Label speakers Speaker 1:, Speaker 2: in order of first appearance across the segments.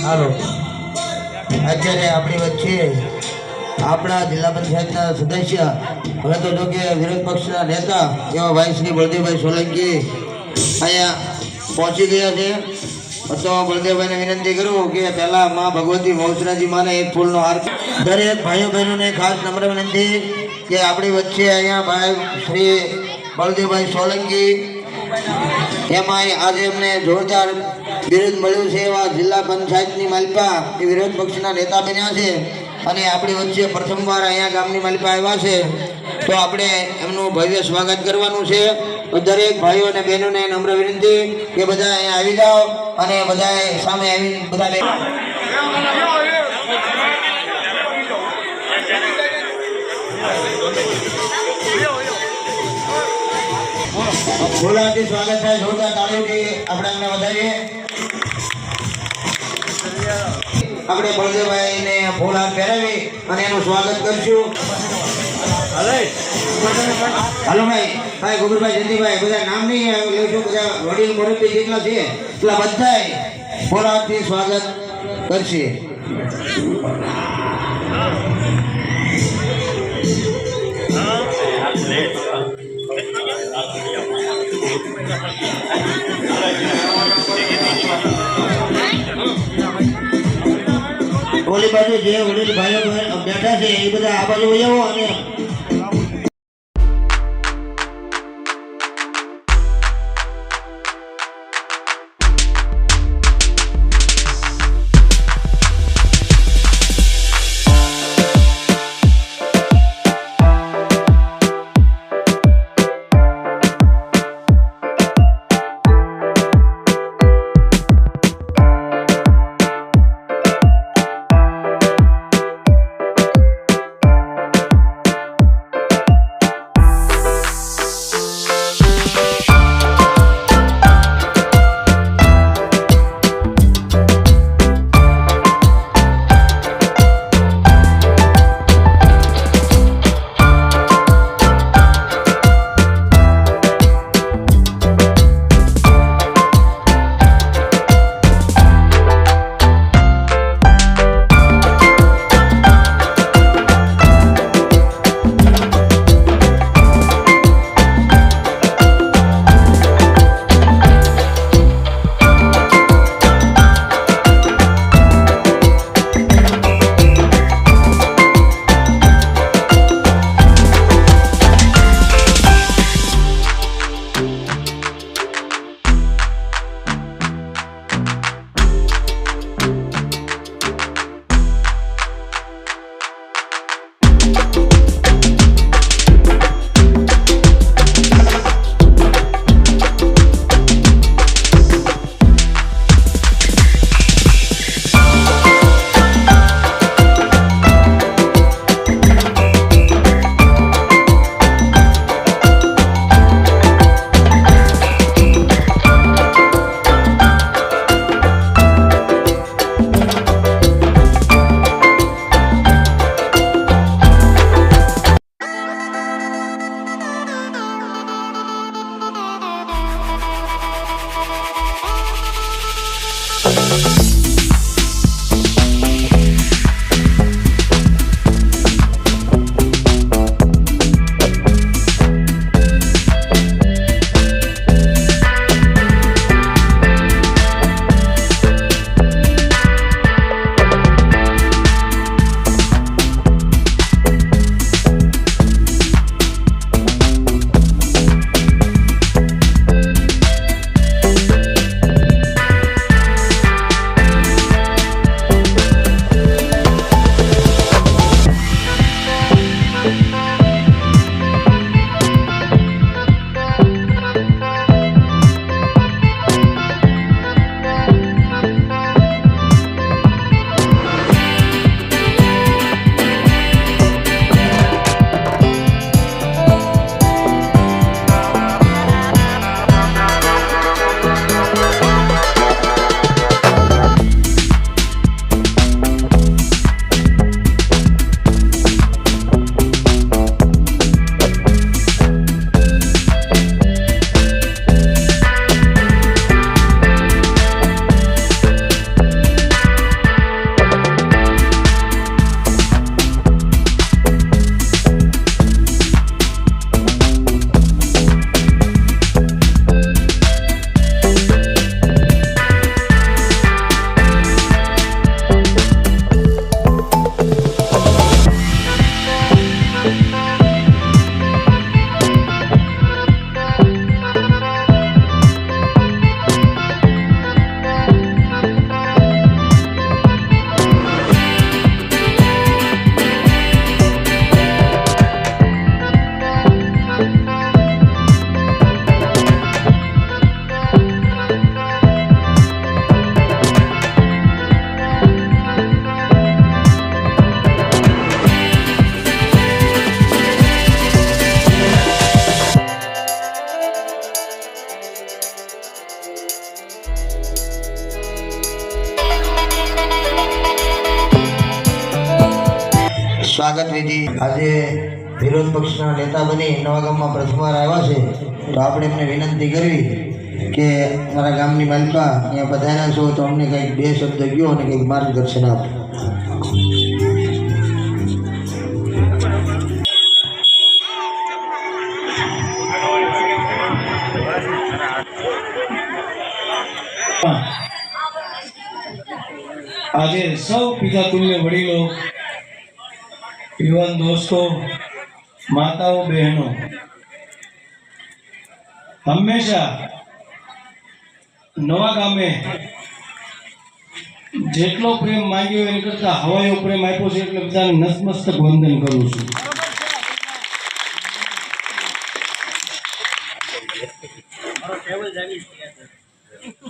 Speaker 1: હાલો અત્યારે આપણી વચ્ચે આપણા જિલ્લા પંચાયતના સદસ્ય હવે તો જો કે વિરોધ પક્ષના નેતા એવા ભાઈ શ્રી બળદેવભાઈ સોલંકી અહીંયા પહોંચી ગયા છે. તો બળદેવભાઈને વિનંતી કરું કે પહેલાં માં ભગવતી મૌસરાજી માને એક ફૂલનો હાર. દરેક ભાઈઓ બહેનોને ખાસ નમ્ર વિનંતી કે આપણી વચ્ચે અહીંયા ભાઈ શ્રી બળદેવભાઈ સોલંકી એમાં આજે એમને જોરદાર વિરોધ મળ્યું છે એવા જિલ્લા પંચાયતની માલિકા એ વિરોધ પક્ષના નેતા બન્યા છે અને આપણી વચ્ચે પ્રથમવાર અહીંયા ગામની માલિકા આવ્યા છે. તો આપણે એમનું ભવ્ય સ્વાગત કરવાનું છે. તો દરેક ભાઈઓ અને બહેનોને નમ્ર વિનંતી કે બધા અહીંયા આવી જાઓ અને બધા સામે આવી બધા ફૂલાથી સ્વાગત થાય. જોરદાર તાળીઓથી આપણે એમને વધારીએ. આપણે બળદેવભાઈને ફૂલ હાથ પહેરાવી અને એનું સ્વાગત કરશું. હાલો ભાઈ ભાઈ ગોબરભાઈ જયંતિભાઈ બધા નામ નહીં લઈશું. બધા વડીલ મુરબ્બી જેટલા છે એટલા બધા ફૂલ હાથથી સ્વાગત કરશે. ઓલી બાજુ જે વડીલ ભાઈઓ બેઠા છે એ બધા આ બાજુ આવો અને સ્વાગત વિધિ આજે વિરોધ પક્ષના નેતા બની નવા ગામમાં પ્રથમવાર આવ્યા છે, તો આપણે એમને વિનંતી કરવી કે અમારા ગામની માલિકા અહીંયા પધાર્યા છો તો અમને કંઈક બે શબ્દ કહો અને કંઈક માર્ગદર્શન આપો.
Speaker 2: આજે સૌ પિતા તુલ્ય વડીલો, યુવાન દોસ્તો, માતાઓ, બહેનો, હંમેશા નવા ગામે જેટલો પ્રેમ માંગ્યો એની કરતા હવાયો પ્રેમ આપ્યો છે, એટલે બધાને નતમસ્તક વંદન કરું છું.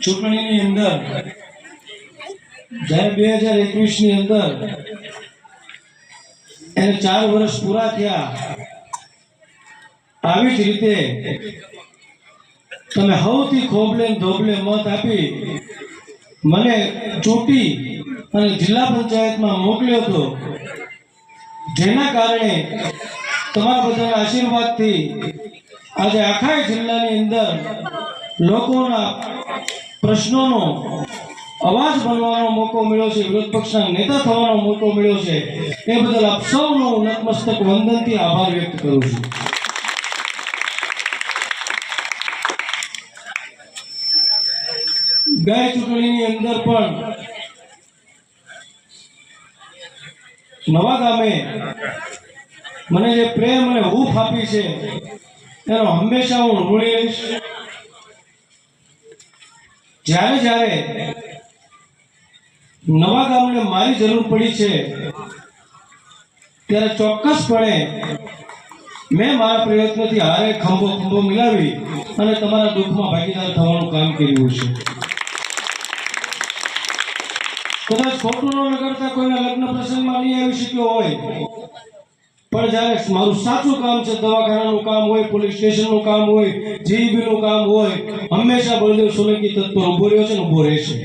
Speaker 2: ચૂંટણીની અંદર જ્યારે 2021ની અંદર એને 4 વર્ષ પૂરા થયા, આવી જ રીતે તમે સૌથી ખોબલે ધોબલે મત આપી મને ચૂંટી અને જિલ્લા પંચાયતમાં મોકલ્યો હતો, જેના કારણે તમારા બધાના આશીર્વાદથી આજે આખા જિલ્લાની અંદર લોકોના પ્રશ્નોનો અવાજ બનવાનો મોકો મળ્યો છે, વિરોધ પક્ષના નેતા થવાનો મોકો મળ્યો છે. એ બદલ આપ સૌનો નતમસ્તક વંદનથી આભાર વ્યક્ત કરું છું. ગઈ ચૂંટણીની અંદર પણ નવા ગામે મને જે પ્રેમ અને હૂંફ આપી છે એનો હંમેશા હું ઋણી રહીશ. જ્યારે જ્યારે નવા ગામને મારી જરૂર પડી છે ત્યારે ચોક્કસપણે મેં મારા પ્રયત્નોથી હારે ખંભો મિલાવી અને તમારા દુઃખમાં ભાગીદાર થવાનું કામ કર્યું છે. કદાચ ખોટું ન કરતા કોઈના લગ્ન પ્રસંગમાં નહીં આવી શક્યો હોય, પણ જ્યારે મારું સાચું કામ છે, દવાખાનાનું કામ હોય, પોલીસ સ્ટેશનનું કામ હોય, જીઈબીનું કામ હોય, હંમેશા બળદેવ સોલંકી તત્પર ઉભો રહ્યો છે ને ઉભો રહેશે.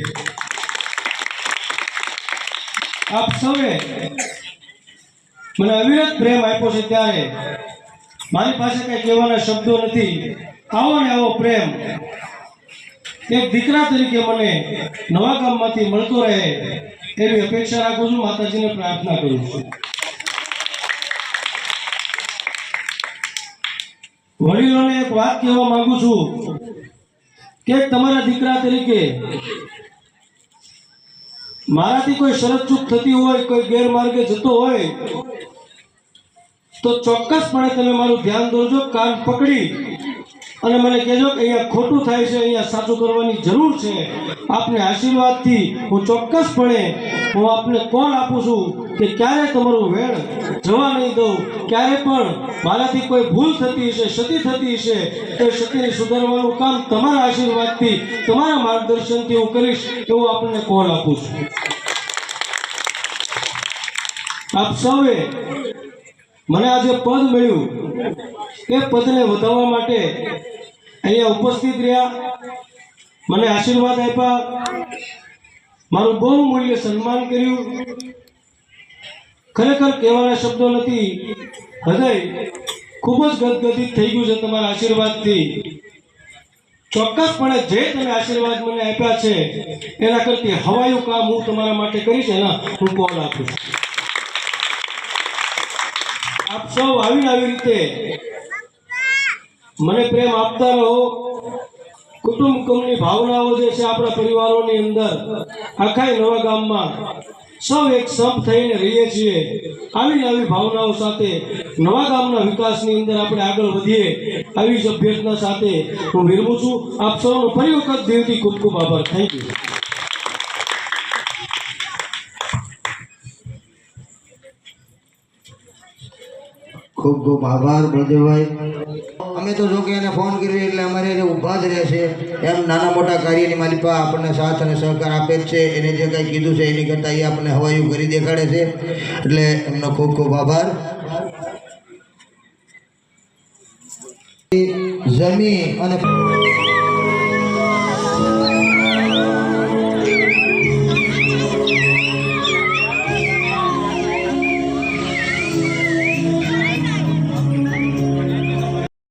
Speaker 2: આપ સૌએ મને અવિરત પ્રેમ આપ્યો છે, ત્યારે મારી પાસે કઈ કહેવાના શબ્દો નથી. આવો ને આવો પ્રેમ એક દીકરા તરીકે મને નવા ગામમાંથી મળતો રહે એવી અપેક્ષા રાખું છું. માતાજીને પ્રાર્થના કરું છું. વડીલોને એક વાત કહેવા માંગુ છું કે તમારા દીકરા તરીકે મારાથી કોઈ શરત ચૂક થતી હોય, કોઈ ગેરમાર્ગે જતો હોય તો ચોક્કસપણે તમે મારું ધ્યાન દોરજો, કાન પકડી અને મને કહેજો કે અહીંયા ખોટું થાય છે, અહીંયા સાચું કરવાની જરૂર છે. આપને આશીર્વાદથી હું ચોક્કસપણે આપને કોલ આપું છું કે ક્યારે તમારું વેણ જવા નહીં દઉં. ક્યારે પણ મારાથી કોઈ ભૂલ થતી હશે, ક્ષતિ થતી હશે, તો ક્ષતિને સુધારવાનું કામ તમારા આશીર્વાદથી, તમારા માર્ગદર્શનથી હું કરીશ, એવું આપણને કોલ આપું છું. આપ સૌએ મને આ જે પદ મળ્યું એ પદને વધારવા માટે અહીંયા ઉપસ્થિત રહ્યા, મને આશીર્વાદ આપ્યા, મારું બહુ મૂલ્ય સન્માન કર્યું. ખરેખર કહેવાના શબ્દો નથી, હૃદય ખૂબ જ ગદગદિત થઈ ગયું છે તમારા આશીર્વાદથી. ચોક્કસપણે જે તમે આશીર્વાદ મને આપ્યા છે એના કરતી હવાયું કામ હું તમારા માટે કરીશ, એના હું કોલ આપું છું. આપ સૌ આવી રીતે મને પ્રેમ આપતા રહો. કુટુંબની ભાવનાઓ જે છે આપણા પરિવારોની અંદર, આખા નવા ગામમાં સૌ એક સંપ થઈને રહીએ છીએ. આવી ભાવનાઓ સાથે નવા ગામના વિકાસની અંદર આપણે આગળ વધીએ, આવી જ અભ્યર્થના સાથે હું વિરમું છું. આપ સૌનો ફરી વખત દિલથી ખૂબ ખૂબ આભાર. Thank you.
Speaker 1: ખૂબ ખૂબ આભાર બળદેવભાઈ. અમે તો જો કે એને ફોન કર્યો એટલે અમારે જે ઊભા જ રહેશે, એમ નાના મોટા કાર્યની માલિકા આપણને સાથ અને સહકાર આપે જ છે. એને જે કંઈ કીધું છે એની કરતાં એ આપણને હવાયું કરી દેખાડે છે, એટલે એમનો ખૂબ ખૂબ આભાર. જમી અને